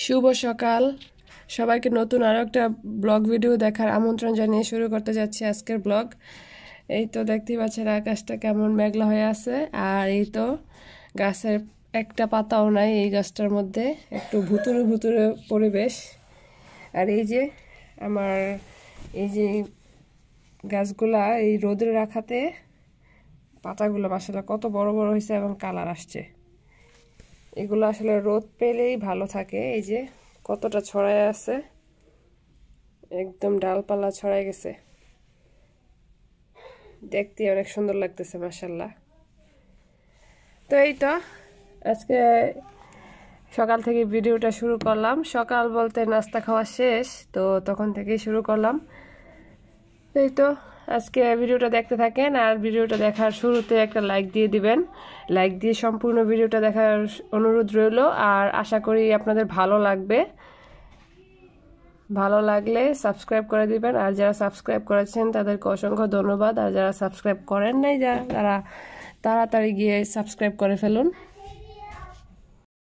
শুভ সকাল সবাইকে নতুন আরো একটা ব্লগ ভিডিও দেখার আমন্ত্রণ জানিয়ে শুরু করতে যাচ্ছি আজকের ব্লগ। এই তো দেখতেই পাচ্ছেন আকাশটা কেমন মেঘলা হয়ে আছে, আর এই তো গাছের একটা পাতাও নাই এই গাছটার মধ্যে, একটু ভুতুরে ভুতুরে পরিবেশ। আর এই যে আমার এই যে গাছগুলা এই রোদে রাখাতে পাতাগুলো মাশাআল্লাহ কত বড় বড় হয়েছে এবং কালার আসছে। এগুলো আসলে রোদ পেলেই ভালো থাকে। এই যে কতটা ছড়ায় আছে, একদম ডালপালা ছড়ায় গেছে, দেখতে অনেক সুন্দর লাগতেছে মাশাআল্লাহ। তো এই তো আজকে সকাল থেকে ভিডিওটা শুরু করলাম। সকাল বলতে নাস্তা খাওয়া শেষ, তো তখন থেকেই শুরু করলাম। এই তো আজকে ভিডিওটা দেখতে থাকেন, আর ভিডিওটা দেখার শুরুতে একটা লাইক দিয়ে দিবেন। লাইক দিয়ে সম্পূর্ণ ভিডিওটা দেখার অনুরোধ রইল, আর আশা করি আপনাদের ভালো লাগবে। ভালো লাগলে সাবস্ক্রাইব করে দিবেন, আর যারা সাবস্ক্রাইব করেছেন তাদেরকে অসংখ্য ধন্যবাদ, আর যারা সাবস্ক্রাইব করেন নাই তারা তাড়াতাড়ি গিয়ে সাবস্ক্রাইব করে ফেলুন।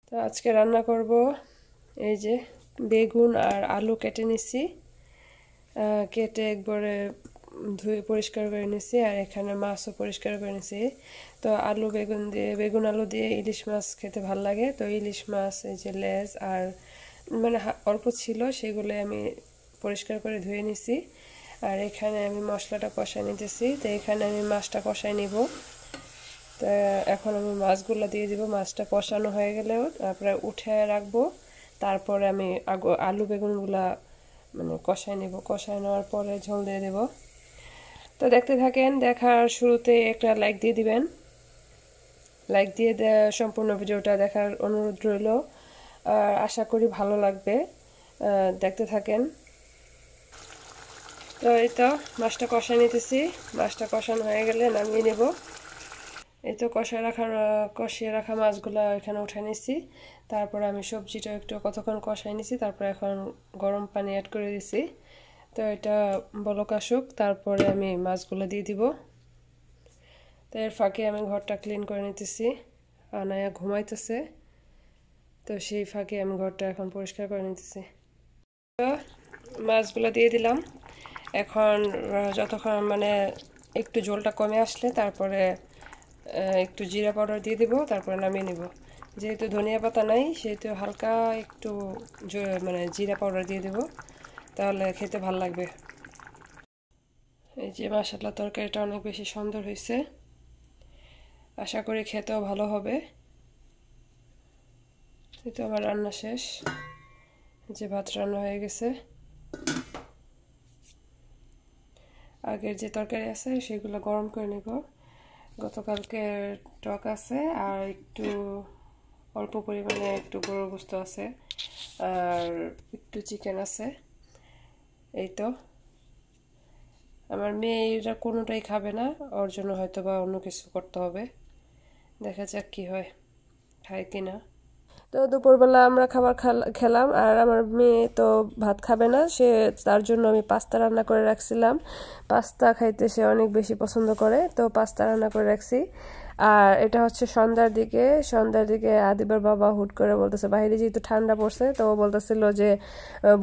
তো আজকে রান্না করব এই যে বেগুন আর আলু কেটে নিছি, কেটে একবারে ধুয়ে পরিষ্কার করে নিছি, আর এখানে মাছও পরিষ্কার করে নিছি। তো আলু বেগুন আলু দিয়ে ইলিশ মাছ খেতে ভালো লাগে। তো ইলিশ মাছ এই যে লেজ আর মানে অল্প ছিল, সেগুলো আমি পরিষ্কার করে ধুয়ে নিছি। আর এখানে আমি মশলাটা কষাই নিতেছি। তো এখানে আমি মাছটা কষাই নিব। তো এখন আমি মাছগুলো দিয়ে দিব। মাছটা কষানো হয়ে গেলেও তারপরে উঠে রাখবো, তারপরে আমি আলু বেগুনগুলা মানে কষাই নেব। কষাই নেওয়ার পরে ঝোল দিয়ে দেব। তো দেখতে থাকেন, দেখার শুরুতে একটা লাইক দিয়ে দিবেন। লাইক দিয়ে সম্পূর্ণ ভিডিওটা দেখার অনুরোধ রইল, আর আশা করি ভালো লাগবে। দেখতে থাকেন। তো এই তো মাছটা কষাই নিতেছি। মাছটা কষানো হয়ে গেলে নামিয়ে নেব। এই তো কষিয়ে রাখা মাছগুলো এখানে উঠে নিছি। তারপর আমি সবজিটা একটু কতক্ষণ কষাই নিছি, তারপর এখন গরম পানি অ্যাড করে দিছি। তো এটা বলক আসুক, তারপরে আমি মাছগুলো দিয়ে দিব। তো এর ফাঁকে আমি ঘরটা ক্লিন করে নিতেছি। আনায়া ঘুমাইতেছে, তো সেই ফাঁকে আমি ঘরটা এখন পরিষ্কার করে নিতেছি। তো মাছগুলো দিয়ে দিলাম। এখন যতক্ষণ মানে একটু ঝোলটা কমে আসলে তারপরে একটু জিরা পাউডার দিয়ে দেবো, তারপরে নামিয়ে নেব। যেহেতু ধনিয়া পাতা নাই, সেহেতু হালকা একটু মানে জিরা পাউডার দিয়ে দেবো, তাহলে খেতে ভালো লাগবে। এই যে মাশাআল্লাহ তরকারিটা অনেক বেশি সুন্দর হয়েছে, আশা করি খেতেও ভালো হবে। এই তো আমার রান্না শেষ, যে ভাত রান্না হয়ে গেছে। আগের যে তরকারি আছে সেগুলো গরম করে নেব। গতকালকে টক আছে, আর একটু অল্প পরিমাণে একটু গরুর গোশত আছে, আর একটু চিকেন আছে। এই তো আমার মেয়েরা কোনোটাই খাবে না, ওর জন্য হয়তো বা অন্য কিছু করতে হবে। দেখা যাক কি হয়, খায় কিনা। তো দুপুরবেলা আমরা খাবার খেলাম, আর আমার মেয়ে তো ভাত খাবে না, তার জন্য আমি পাস্তা রান্না করে রাখছিলাম। পাস্তা খাইতে সে অনেক বেশি পছন্দ করে, তো পাস্তা রান্না করে রাখছি। আর এটা হচ্ছে সন্ধ্যার দিকে আদিবার বাবা হুট করে বলতেছে, বাইরে যেহেতু ঠান্ডা পড়ছে, তো ও বলতেছিল যে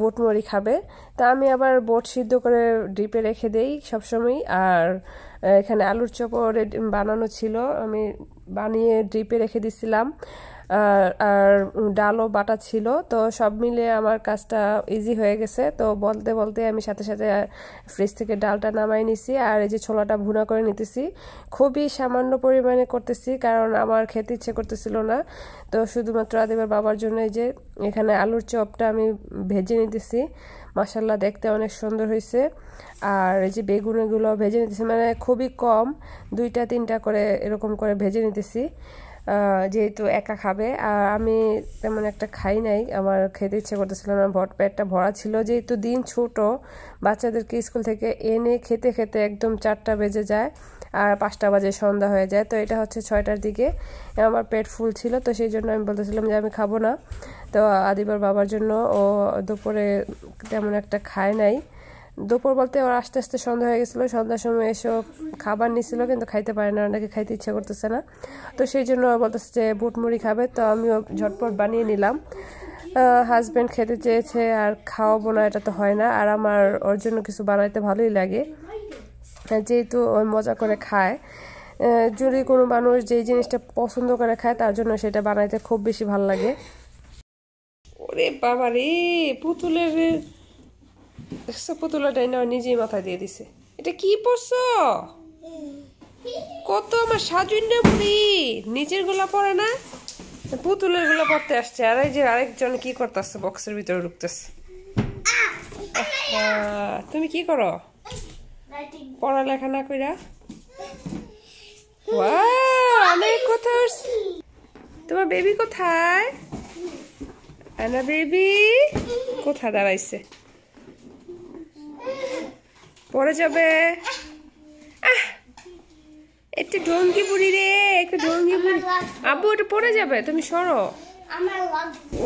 বুট মুড়ি খাবে। তা আমি আবার বুট সিদ্ধ করে ডিপে রেখে দেই সবসময়। আর এখানে আলুর চপও বানানো ছিল, আমি বানিয়ে ডিপে রেখে দিছিলাম। আর ডালও বাটা ছিল, তো সব মিলে আমার কাজটা ইজি হয়ে গেছে। তো বলতে বলতে আমি সাথে সাথে ফ্রিজ থেকে ডালটা নামাই নিছি, আর এই যে ছোলাটা ভুনা করে নিতেছি। খুবই সামান্য পরিমাণে করতেছি, কারণ আমার খেতে ইচ্ছে করতেছিল না। তো শুধুমাত্র আদিবার বাবার জন্য এই যে এখানে আলুর চপটা আমি ভেজে নিতেছি। মাশাআল্লাহ দেখতে অনেক সুন্দর হয়েছে। আর এই যে বেগুনগুলো ভেজে নিতেছি, মানে খুবই কম, 2-3টা করে এরকম করে ভেজে নিতেছি, যেহেতু একা খাবে। আর আমি তেমন একটা খাই নাই, আমার খেতে ইচ্ছে করতেছিল না, পেটটা ভরা ছিল। যেহেতু দিন ছোট, বাচ্চাদেরকে স্কুল থেকে এনে খেতে খেতে একদম 4টা বেজে যায়, আর 5টা বাজে সন্ধ্যা হয়ে যায়। তো এটা হচ্ছে 6টার দিকে, আমার পেট ফুল ছিল, তো সেই জন্য আমি বলতেছিলাম যে আমি খাবো না। তো আদিবার বাবার জন্য ও দুপুরে তেমন একটা খায় নাই। দুপুর বলতে ওর আস্তে আস্তে সন্ধ্যা হয়ে গেছিলো, সন্ধ্যার সময় এসে খাবার নিছিল, কিন্তু খাইতে পারে না, ওনাকে খাইতে ইচ্ছা করতেছে না। তো সেই জন্য বলতেছে যে বুট মুড়ি খাবে, তো আমিও ঝটপট বানিয়ে নিলাম। হাজব্যান্ড খেতে চেয়েছে আর খাওয়াবো না এটা তো হয় না, আর আমার ওর জন্য কিছু বানাইতে ভালোই লাগে, যেহেতু ওই মজা করে খায়। যদি কোনো মানুষ যেই জিনিসটা পছন্দ করে খায় তার জন্য সেটা বানাইতে খুব বেশি ভালো লাগে। ওরে বাবা রে, পুতুলটা না নিজেই মাথায় দিয়ে দিছে। এটা কি পরছো? কত আমার সাজুন্য বুড়ি, নিজের গুলা পরে না, পুতুলের গুলা পরতে আসছে। আর এই যে আরেকজন কি করতেছে, বক্সের ভিতরে ঢুকতেছে। তুমি কি করো পড়ালেখা না কইরা? অনেক কথা। তোমার বেবি কোথায়? আনা বেবি কোথায় দাঁড়াইছে? পড়ে যাবে। একটু ঢঙ্গি বুড়ি রে, একটু ঢঙ্গি বুড়ি। আব্বু এটা পড়ে যাবে, তুমি সরো।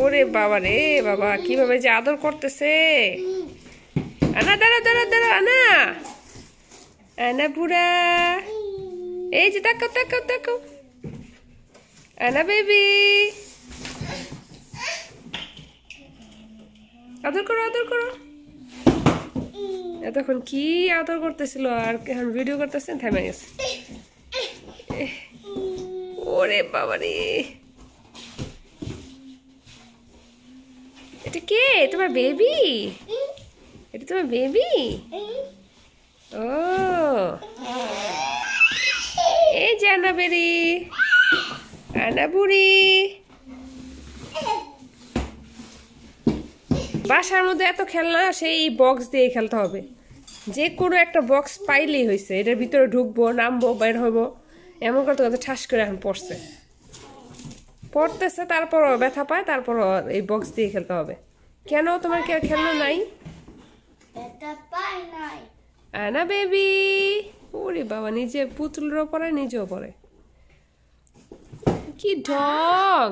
ওরে বাবা রে বাবা, কিভাবে যে আদর করতেছে। আনা দাঁড়া দাঁড়া দাঁড়া, আনা আনা বুড়া, এই যে তাকাও তাকাও তাকাও। আনা বেবি, আদর করো আদর করো। এতক্ষণ কি আদর করতেছিল, আর এখন ভিডিও করতেছেন, থেমে গেছে। ওরে বাবা রে, এটা কে? তোমার বেবি? এটা তোমার বেবি? ও এই যে আনা বেরি, আনা বুড়ি। বাসার মধ্যে এত খেলনা, সেই বক্স দিয়ে খেলতে হবে। যে কোনো একটা বক্স পাইলেই হয়েছে, এটার ভিতরে ঢুকবো, নামবো, বের হবো, এমন করতে করতে ঠাস করে এখন পড়তেছে, তারপরও ব্যথা পায়, তারপরও এই বক্স দিয়ে খেলতে হবে। কেন তোমার কি আর খেলনা নাই? আনা বেবি, ওরে বাবা, নিজে পুতুলেরও পরে, নিজেও পরে। কি ঢং!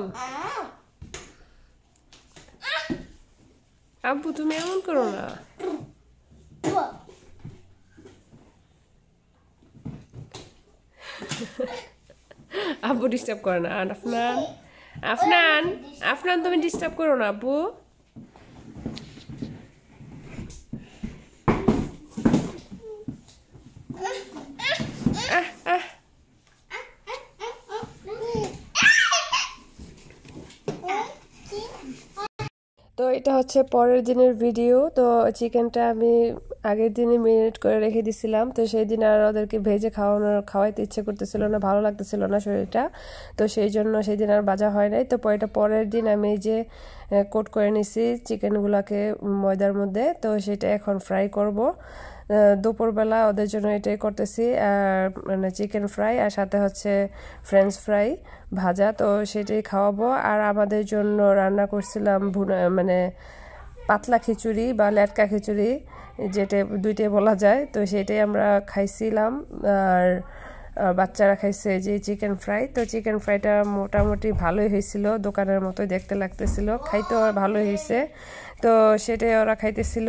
আব্বু তুমি এমন করো না। আব্বু ডিস্টার্ব করে না। আফনান আফনান আফনান, তুমি ডিস্টার্ব করো না আব্বু। তো এটা হচ্ছে পরের দিনের ভিডিও। তো চিকেনটা আমি আগের দিনে মেরিনেট করে রেখে দিছিলাম, তো সেই দিন আর ওদেরকে ভেজে খাওয়াইতে ইচ্ছে করতেছিল না, ভালো লাগতেছিল না শরীরটা, তো সেই জন্য সেই দিন আর ভাজা হয় নাই। তো এটা পরের দিন আমি এই যে কোট করে নিছি চিকেনগুলোকে ময়দার মধ্যে, তো সেটা এখন ফ্রাই করব। দুপুরবেলা ওদের জন্য এটাই করতেছি, আর মানে চিকেন ফ্রাই, আর সাথে হচ্ছে ফ্রেঞ্চ ফ্রাই ভাজা, তো সেটাই খাওয়াবো। আর আমাদের জন্য রান্না করছিলাম মানে পাতলা খিচুড়ি বা লেটকা খিচুড়ি, যেটা দুইটাই বলা যায়, তো সেটাই আমরা খাইছিলাম। আর বাচ্চারা খাইছে যে চিকেন ফ্রাই। তো চিকেন ফ্রাইটা মোটামুটি ভালোই হয়েছিল, দোকানের মতোই দেখতে লাগতেছিল, খাইতেও ভালোই হয়েছে। তো সেটাই ওরা খাইতেছিল,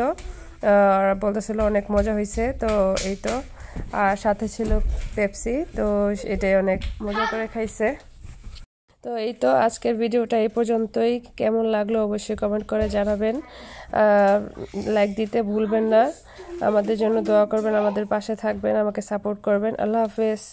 ওরা বলতেছিল অনেক মজা হয়েছে। তো এই তো, আর সাথে ছিল পেপসি, তো এটাই অনেক মজা করে খাইছে। তো এই তো আজকের ভিডিওটা এই পর্যন্তই। কেমন লাগলো অবশ্যই কমেন্ট করে জানাবেন, লাইক দিতে ভুলবেন না। আমাদের জন্য দোয়া করবেন, আমাদের পাশে থাকবেন, আমাকে সাপোর্ট করবেন। আল্লাহ হাফেজ।